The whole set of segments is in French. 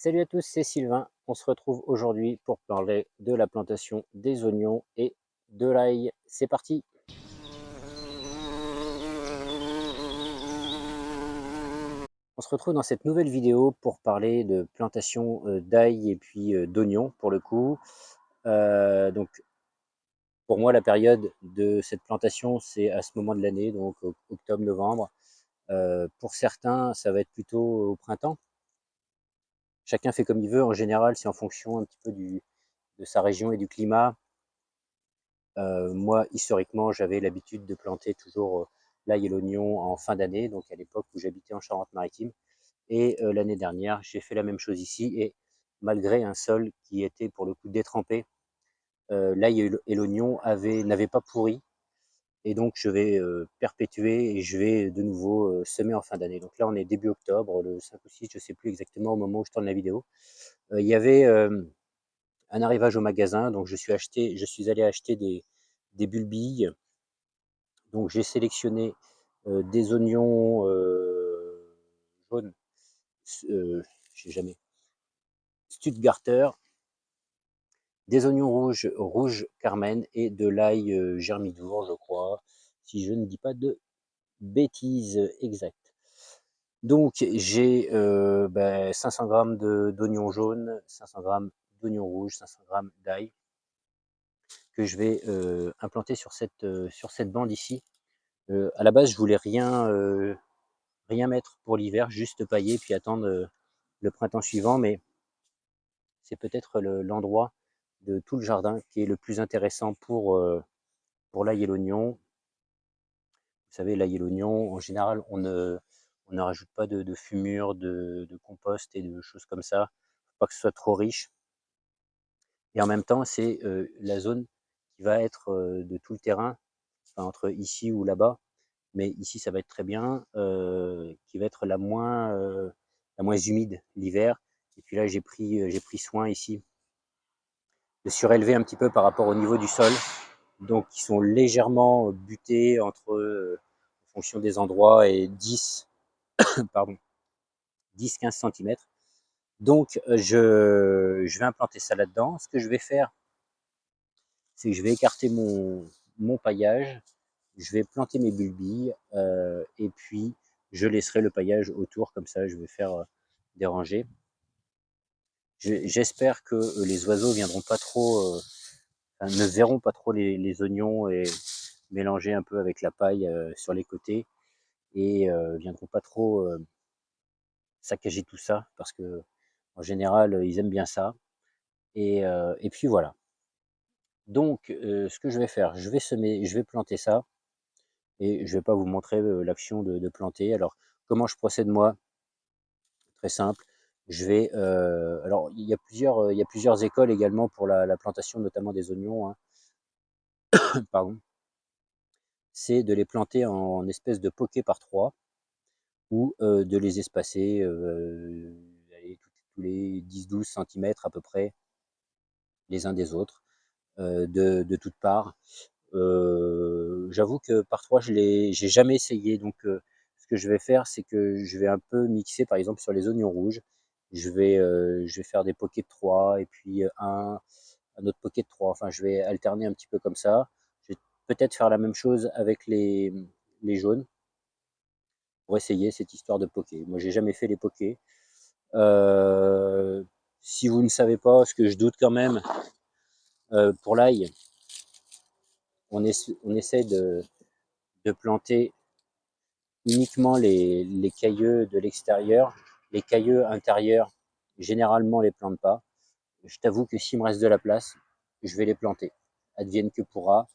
Salut à tous, c'est Sylvain. On se retrouve aujourd'hui pour parler de la plantation des oignons et de l'ail. C'est parti! On se retrouve dans cette nouvelle vidéo pour parler de plantation d'ail et puis d'oignons pour le coup. Donc pour moi la période de cette plantation c'est à ce moment de l'année, donc octobre-novembre. Pour certains ça va être plutôt au printemps. Chacun fait comme il veut, en général c'est en fonction un petit peu de sa région et du climat. Moi, historiquement, j'avais l'habitude de planter toujours l'ail et l'oignon en fin d'année, donc à l'époque où j'habitais en Charente-Maritime. Et l'année dernière, j'ai fait la même chose ici. Et malgré un sol qui était pour le coup détrempé, l'ail et l'oignon n'avaient pas pourri. Et donc, je vais perpétuer et je vais de nouveau semer en fin d'année. Donc là, on est début octobre, le 5 ou 6, je ne sais plus exactement au moment où je tourne la vidéo. Il y avait un arrivage au magasin, donc je suis allé acheter des bulbilles. Donc j'ai sélectionné des oignons jaunes, je sais jamais, Stuttgarter, des oignons rouges Carmen et de l'ail Germidour, je crois, si je ne dis pas de bêtises exactes. Donc j'ai 500 grammes d'oignons jaunes, 500 grammes d'oignons rouges, 500 grammes d'ail que je vais implanter sur cette bande ici. À la base, je voulais rien mettre pour l'hiver, juste pailler puis attendre le printemps suivant, mais c'est peut-être l'endroit de tout le jardin qui est le plus intéressant pour l'ail et l'oignon. Vous savez, l'ail et l'oignon, en général, on ne rajoute pas de fumure, de compost et de choses comme ça. Faut pas que ce soit trop riche. Et en même temps, c'est la zone qui va être de tout le terrain, enfin, entre ici ou là-bas, mais ici ça va être très bien, qui va être la moins humide l'hiver. Et puis là, j'ai pris soin ici de surélever un petit peu par rapport au niveau du sol. Donc, ils sont légèrement butés en fonction des endroits, et 10, pardon, 10-15 cm. Donc, je vais implanter ça là-dedans. Ce que je vais faire, c'est que je vais écarter mon paillage, je vais planter mes bulbilles, et puis je laisserai le paillage autour, comme ça je vais faire des rangées. J'espère que les oiseaux viendront pas trop, ne verront pas trop les oignons et mélanger un peu avec la paille sur les côtés, et viendront pas trop saccager tout ça, parce que en général ils aiment bien ça. Et puis voilà. Donc ce que je vais faire, je vais planter ça, et je vais pas vous montrer l'action de planter. Alors comment je procède moi? Très simple. Alors il y a plusieurs écoles également pour la plantation, notamment des oignons, hein. Pardon. C'est de les planter en espèce de poquet par 3, ou de les espacer allez, tous les 10-12 centimètres à peu près, les uns des autres, de toutes parts. J'avoue que par 3, j'ai jamais essayé. Donc ce que je vais faire, c'est que je vais un peu mixer, par exemple sur les oignons rouges, je vais faire des poquets de 3, et puis un autre poquet de 3. Enfin, je vais alterner un petit peu comme ça. Je vais peut-être faire la même chose avec les jaunes, pour essayer cette histoire de poké. Moi, j'ai jamais fait les pokés. Euh, Si vous ne savez pas, ce que je doute quand même, pour l'ail, on essaie de planter uniquement les cailleux de l'extérieur. Les cailleux intérieurs, généralement, on les plante pas. Je t'avoue que s'il me reste de la place, je vais les planter. Advienne que pourra.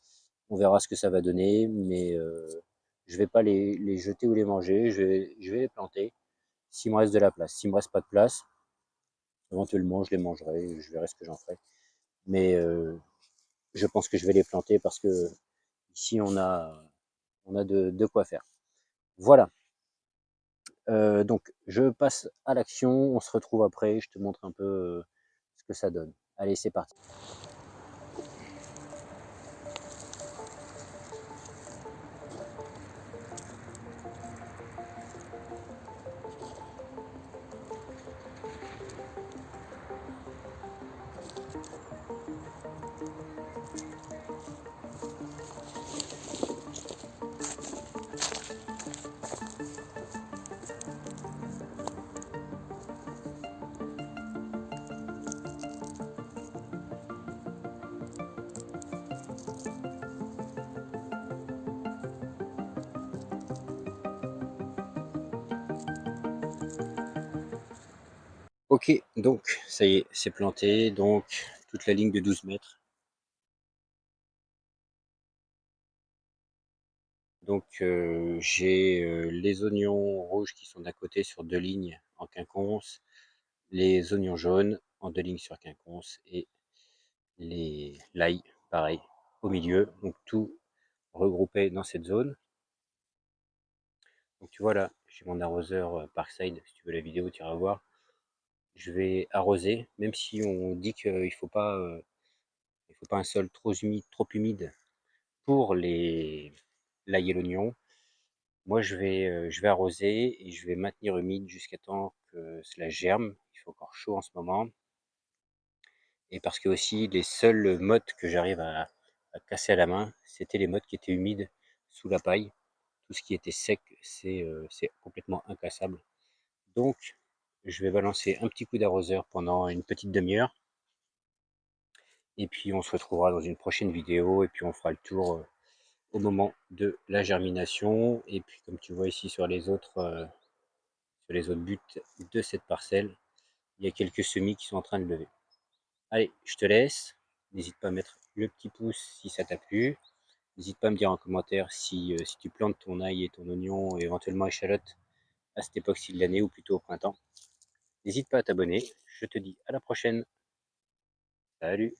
On verra ce que ça va donner, mais je vais pas les jeter ou les manger. Je vais les planter s'il me reste de la place. S'il me reste pas de place, éventuellement, je les mangerai, je verrai ce que j'en ferai. Mais je pense que je vais les planter, parce que ici, on a de quoi faire. Voilà. Donc, je passe à l'action. On se retrouve après. Je te montre un peu ce que ça donne. Allez, c'est parti. Ok, donc ça y est, c'est planté, donc toute la ligne de 12 mètres. Donc j'ai les oignons rouges qui sont d'un côté sur 2 lignes en quinconce, les oignons jaunes en 2 lignes sur quinconce et l'ail, pareil, au milieu. Donc tout regroupé dans cette zone. Donc tu vois là, j'ai mon arroseur Parkside, si tu veux la vidéo, tu iras voir. Je vais arroser, même si on dit qu'il ne faut pas un sol trop humide pour l'ail et l'oignon. Moi, je vais arroser et je vais maintenir humide jusqu'à temps que cela germe. Il fait encore chaud en ce moment. Et parce que aussi, les seules mottes que j'arrive à casser à la main, c'était les mottes qui étaient humides sous la paille. Tout ce qui était sec, c'est complètement incassable. Donc, je vais balancer un petit coup d'arroseur pendant une petite demi-heure. Et puis, on se retrouvera dans une prochaine vidéo. Et puis, on fera le tour au moment de la germination. Et puis, comme tu vois ici sur les autres buts de cette parcelle, il y a quelques semis qui sont en train de lever. Allez, je te laisse. N'hésite pas à mettre le petit pouce si ça t'a plu. N'hésite pas à me dire en commentaire si tu plantes ton ail et ton oignon et éventuellement échalote à cette époque-ci de l'année ou plutôt au printemps. N'hésite pas à t'abonner. Je te dis à la prochaine. Salut!